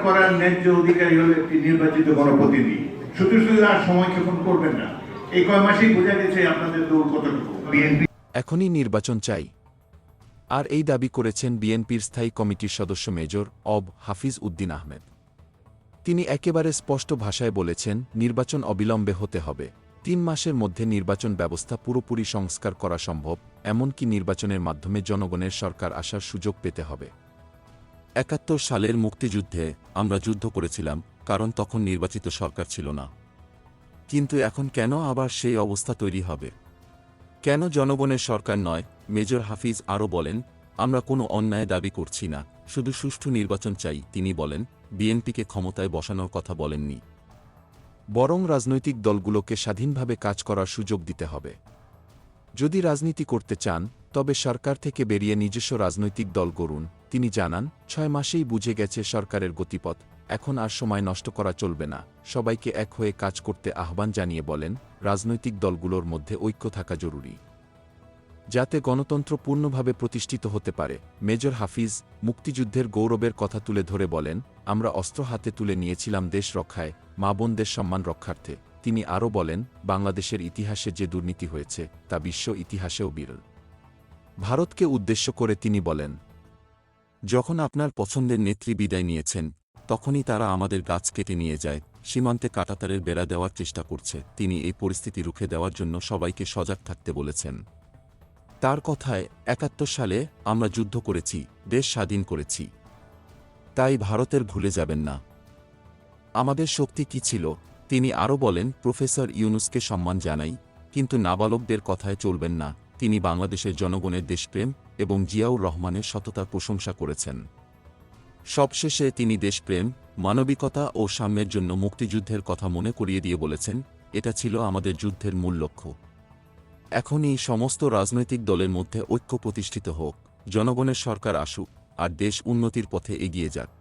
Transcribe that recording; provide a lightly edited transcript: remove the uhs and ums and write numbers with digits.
করার ন্যায্য অধিকারী হলো একটি নির্বাচিত গণপ্রতিনিধি। শুধু শুধু আর সময় ক্ষেপণ করবেন না। এই কয় মাসেই বোঝা গেছে আপনাদের দৌড় কতটুকু। বিএনপি এখনই নির্বাচন চাই, আর এই দাবি করেছেন বিএনপির স্থায়ী কমিটির সদস্য মেজর অব হাফিজ উদ্দিন আহমেদ। তিনি একেবারে স্পষ্ট ভাষায় বলেছেন, নির্বাচন অবিলম্বে হতে হবে। ৩ মাসের মধ্যে নির্বাচন ব্যবস্থা পুরোপুরি সংস্কার করা সম্ভব, এমনকি নির্বাচনের মাধ্যমে জনগণের সরকার আসার সুযোগ পেতে হবে। ৭১ সালের মুক্তিযুদ্ধে আমরা যুদ্ধ করেছিলাম, কারণ তখন নির্বাচিত সরকার ছিল না। কিন্তু এখন কেন আবার সেই অবস্থা তৈরি হবে? কেন জনগণের সরকার নয়? মেজর হাফিজ আরও বলেন, আমরা কোনো অন্যায় দাবি করছি না, শুধু সুষ্ঠু নির্বাচন চাই। তিনি বলেন, বিএনপিকে ক্ষমতায় বসানোর কথা বলেননি, বরং রাজনৈতিক দলগুলোকে স্বাধীনভাবে কাজ করার সুযোগ দিতে হবে। যদি রাজনীতি করতে চান, তবে সরকার থেকে বেরিয়ে নিজস্ব রাজনৈতিক দল গড়ুন। তিনি জানান, ৬ মাসেই বুঝে গেছে সরকারের গতিপথ, এখন আর সময় নষ্ট করা চলবে না। সবাইকে এক হয়ে কাজ করতে আহ্বান জানিয়ে বলেন, রাজনৈতিক দলগুলোর মধ্যে ঐক্য থাকা জরুরি, যাতে গণতন্ত্র পূর্ণভাবে প্রতিষ্ঠিত হতে পারে। মেজর হাফিজ মুক্তিযুদ্ধের গৌরবের কথা তুলে ধরে বলেন, আমরা অস্ত্র হাতে তুলে নিয়েছিলাম দেশ রক্ষায়, মা বোনদের সম্মান রক্ষার্থে। তিনি আরও বলেন, বাংলাদেশের ইতিহাসে যে দুর্নীতি হয়েছে তা বিশ্ব ইতিহাসেও বিরল। ভারতকে উদ্দেশ্য করে তিনি বলেন, যখন আপনার পছন্দের নেত্রী বিদায় নিয়েছেন, তখনই তারা আমাদের গাছ কেটে নিয়ে যায়, সীমান্তে কাঁটাতারের বেড়া দেওয়ার চেষ্টা করছে। তিনি এই পরিস্থিতি রুখে দেওয়ার জন্য সবাইকে সজাগ থাকতে বলেছেন। তার কথায়, ৭১ সালে আমরা যুদ্ধ করেছি, দেশ স্বাধীন করেছি, তাই ভারতের ভুলে যাবেন না। আমাদের শক্তি কি ছিল? তিনি আরও বলেন, প্রফেসর ইউনুসকে সম্মান জানাই, কিন্তু নাবালকদের কথায় চলবেন না। তিনি বাংলাদেশের জনগণের দেশপ্রেম এবং জিয়াউর রহমানের সততার প্রশংসা করেছেন। সবশেষে তিনি দেশপ্রেম, মানবিকতা ও সাম্যের জন্য মুক্তিযুদ্ধের কথা মনে করিয়ে দিয়ে বলেছেন, এটা ছিল আমাদের যুদ্ধের মূল লক্ষ্য। এখন এই সমস্ত রাজনৈতিক দলের মধ্যে ঐক্য প্রতিষ্ঠিত হোক, জনগণের সরকার আসুক, আর দেশ উন্নতির পথে এগিয়ে যাক।